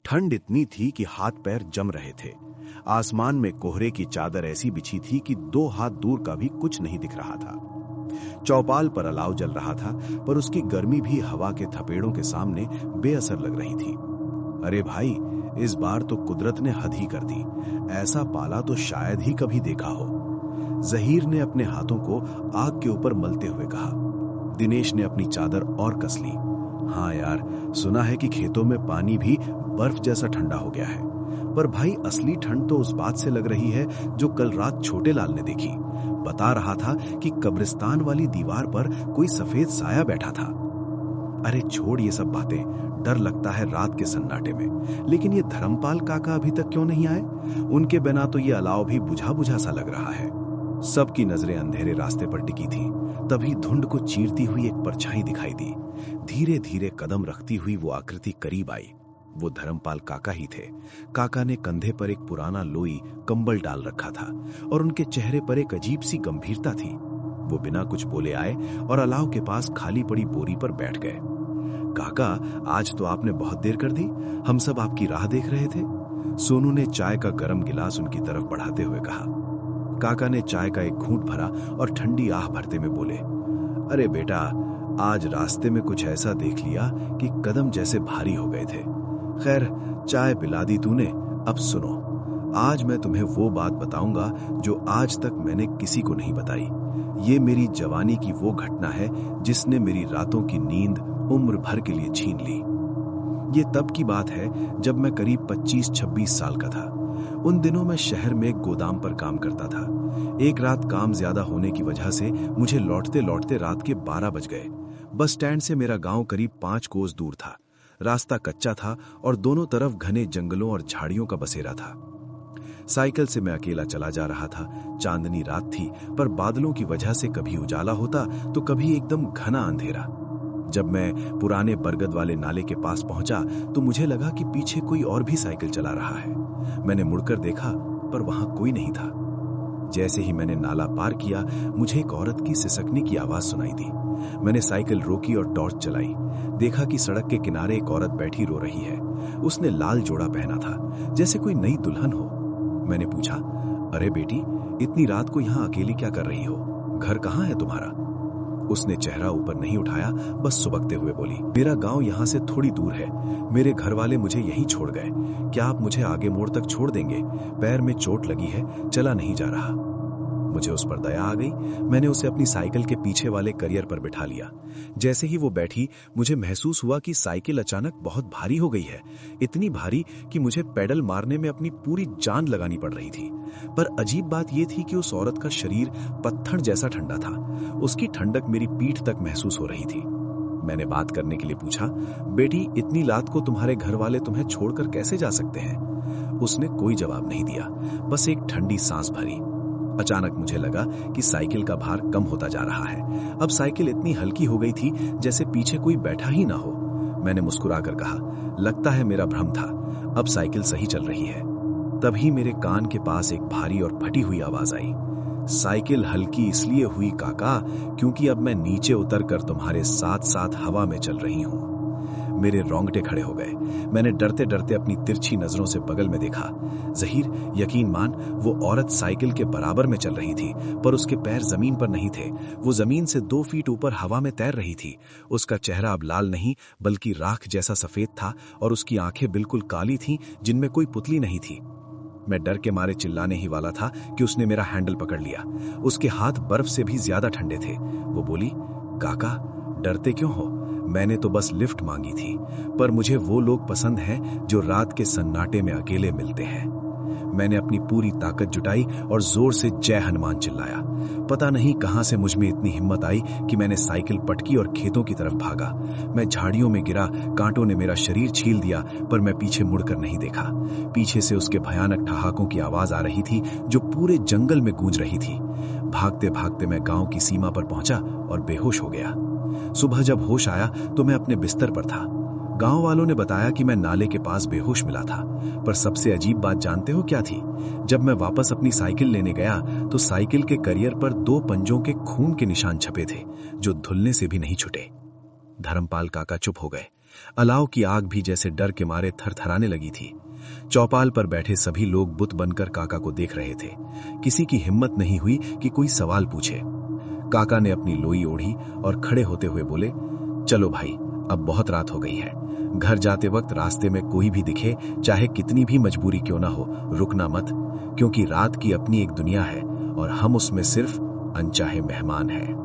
ठंड इतनी थी कि हाथ पैर जम रहे थे। आसमान में कोहरे की चादर ऐसी बिछी थी कि 2 हाथ दूर का भी कुछ नहीं दिख रहा था। चौपाल पर अलाव जल रहा था, पर उसकी गर्मी भी हवा के थपेड़ों के सामने बेअसर लग रही थी। अरे भाई, इस बार तो कुदरत ने हद ही कर दी। ऐसा पाला तो शायद ही कभी देखा हो। जहीर ने अपने हाथों को आग के ऊपर मलते हुए कहा। दिनेश ने अपनी चादर और कस ली। हाँ यार, सुना है कि खेतों में पानी भी बर्फ जैसा ठंडा हो गया है। पर भाई, असली ठंड तो उस बात से लग रही है जो कल रात छोटे लाल ने देखी। बता रहा था कि कब्रिस्तान वाली दीवार पर कोई सफेद साया बैठा था। अरे छोड़ ये सब बातें, डर लगता है रात के सन्नाटे में। लेकिन ये धर्मपाल काका अभी तक क्यों नहीं आए? उनके बिना तो ये अलाव भी बुझा बुझा सा लग रहा है। सबकी नजरें अंधेरे रास्ते पर टिकी थी। तभी धुंध को चीरती हुई एक परछाई दिखाई दी। धीरे धीरे कदम रखती हुई वो आकृति करीब आई। वो धर्मपाल काका ही थे। काका ने कंधे पर एक पुराना लोई कंबल डाल रखा था और उनके चेहरे पर एक अजीब सी गंभीरता थी। वो बिना कुछ बोले आए और अलाव के पास खाली पड़ी बोरी पर बैठ गए। काका, आज तो आपने बहुत देर कर दी। हम सब आपकी राह देख रहे थे। सोनू ने चाय का गरम गिलास उनकी तरफ बढ़ाते हुए कहा। काका ने चाय का एक घूंट भरा और ठंडी आह भरते में बोले, अरे बेटा, आज रास्ते में कुछ ऐसा देख लिया कि कदम जैसे भारी हो गए थे। खैर, चाय पिला दी तूने। अब सुनो, आज मैं तुम्हें वो बात बताऊंगा जो आज तक मैंने किसी को नहीं बताई। ये मेरी जवानी की वो घटना है जिसने मेरी रातों की नींद उम्र भर के लिए छीन ली। ये तब की बात है जब मैं करीब 25-26 साल का था। उन दिनों मैं शहर में एक गोदाम पर काम करता था। एक रात काम ज्यादा होने की वजह से मुझे लौटते लौटते रात के 12 बज गए। बस स्टैंड से मेरा गांव करीब 5 कोस दूर था। रास्ता कच्चा था और दोनों तरफ घने जंगलों और झाड़ियों का बसेरा था। साइकिल से मैं अकेला चला जा रहा था। चांदनी रात थी, पर बादलों की वजह से कभी उजाला होता तो कभी एकदम घना अंधेरा। जब मैं पुराने बरगद वाले नाले के पास पहुंचा तो मुझे लगा कि पीछे कोई और भी साइकिल चला रहा है। मैंने मुड़कर देखा, पर वहां कोई नहीं था। जैसे ही मैंने नाला पार किया, मुझे एक औरत की सिसकने की आवाज सुनाई दी। मैंने साइकिल रोकी और टॉर्च चलाई। देखा कि सड़क के किनारे एक औरत बैठी रो रही है। उसने लाल जोड़ा पहना था, जैसे कोई नई दुल्हन हो। मैंने पूछा, अरे बेटी, इतनी रात को यहाँ अकेली क्या कर रही हो? घर कहाँ है तुम्हारा? उसने चेहरा ऊपर नहीं उठाया, बस सुबकते हुए बोली, मेरा गांव यहाँ से थोड़ी दूर है। मेरे घर वाले मुझे यहीं छोड़ गए। क्या आप मुझे आगे मोड़ तक छोड़ देंगे? पैर में चोट लगी है, चला नहीं जा रहा। मुझे उस पर दया आ गई। मैंने उसे अपनी साइकिल के पीछे वाले करियर पर बिठा लिया। जैसे ही वो बैठी, मुझे महसूस हुआ कि साइकिल अचानक बहुत भारी हो गई है। इतनी भारी कि मुझे पेडल मारने में अपनी पूरी जान लगानी पड़ रही थी। पर अजीब बात यह थी कि उस औरत का शरीर पत्थर जैसा ठंडा था। उसकी ठंडक मेरी पीठ तक महसूस हो रही थी। मैंने बात करने के लिए पूछा, बेटी, इतनी रात को तुम्हारे घर वाले तुम्हें छोड़कर कैसे जा सकते हैं? उसने कोई जवाब नहीं दिया, बस एक ठंडी सांस भरी। अचानक मुझे लगा कि साइकिल का भार कम होता जा रहा है। अब साइकिल इतनी हल्की हो गई थी जैसे पीछे कोई बैठा ही ना हो। मैंने मुस्कुराकर कहा, लगता है मेरा भ्रम था। अब साइकिल सही चल रही है। तभी मेरे कान के पास एक भारी और फटी हुई आवाज आई, साइकिल हल्की इसलिए हुई काका क्योंकि अब मैं नीचे उतरकर तुम्हारे साथ साथ हवा में चल रही हूं। मेरे रोंगटे खड़े हो गए। मैंने डरते डरते अपनी तिरछी नजरों से बगल में देखा। जहीर, यकीन मान, वो औरत साइकिल के बराबर में चल रही थी, पर उसके पैर जमीन पर नहीं थे। वो जमीन से 2 फीट ऊपर हवा में तैर रही थी। उसका चेहरा अब लाल नहीं बल्कि राख जैसा सफेद था और उसकी आंखें बिल्कुल काली थीं, जिनमें कोई पुतली नहीं थी। मैं डर के मारे चिल्लाने ही वाला था कि उसने मेरा हैंडल पकड़ लिया। उसके हाथ बर्फ से भी ज्यादा ठंडे थे। वो बोली, काका, डरते क्यों हो? मैंने तो बस लिफ्ट मांगी थी, पर मुझे वो लोग पसंद हैं जो रात के सन्नाटे में अकेले मिलते हैं। मैंने अपनी पूरी ताकत जुटाई और जोर से जय हनुमान चिल्लाया। पता नहीं कहां से मुझ में इतनी हिम्मत आई कि मैंने साइकिल पटकी और खेतों की तरफ भागा। मैं झाड़ियों में गिरा, कांटों ने मेरा शरीर छील दिया, पर मैं पीछे मुड़कर नहीं देखा। पीछे से उसके भयानक ठहाकों की आवाज आ रही थी जो पूरे जंगल में गूंज रही थी। भागते भागते मैं गांव की सीमा पर पहुंचा और बेहोश हो गया। सुबह जब होश आया तो मैं अपने बिस्तर पर था। गांव वालों ने बताया कि मैं नाले के पास बेहोश मिला था, पर सबसे अजीब बात जानते हो क्या थी? जब मैं वापस अपनी साइकिल लेने गया तो साइकिल के करियर पर 2 पंजों के खून के निशान छपे थे जो धुलने से भी नहीं छूटे। धर्मपाल काका चुप हो गए। अलाव की आग भी जैसे डर के मारे थरथराने लगी थी। चौपाल पर बैठे सभी लोग बुत बनकर काका को देख रहे थे। किसी की हिम्मत नहीं हुई कि कोई सवाल पूछे। काका ने अपनी लोई ओढ़ी और खड़े होते हुए बोले, चलो भाई, अब बहुत रात हो गई है। घर जाते वक्त रास्ते में कोई भी दिखे, चाहे कितनी भी मजबूरी क्यों ना हो, रुकना मत, क्योंकि रात की अपनी एक दुनिया है और हम उसमें सिर्फ अनचाहे मेहमान हैं।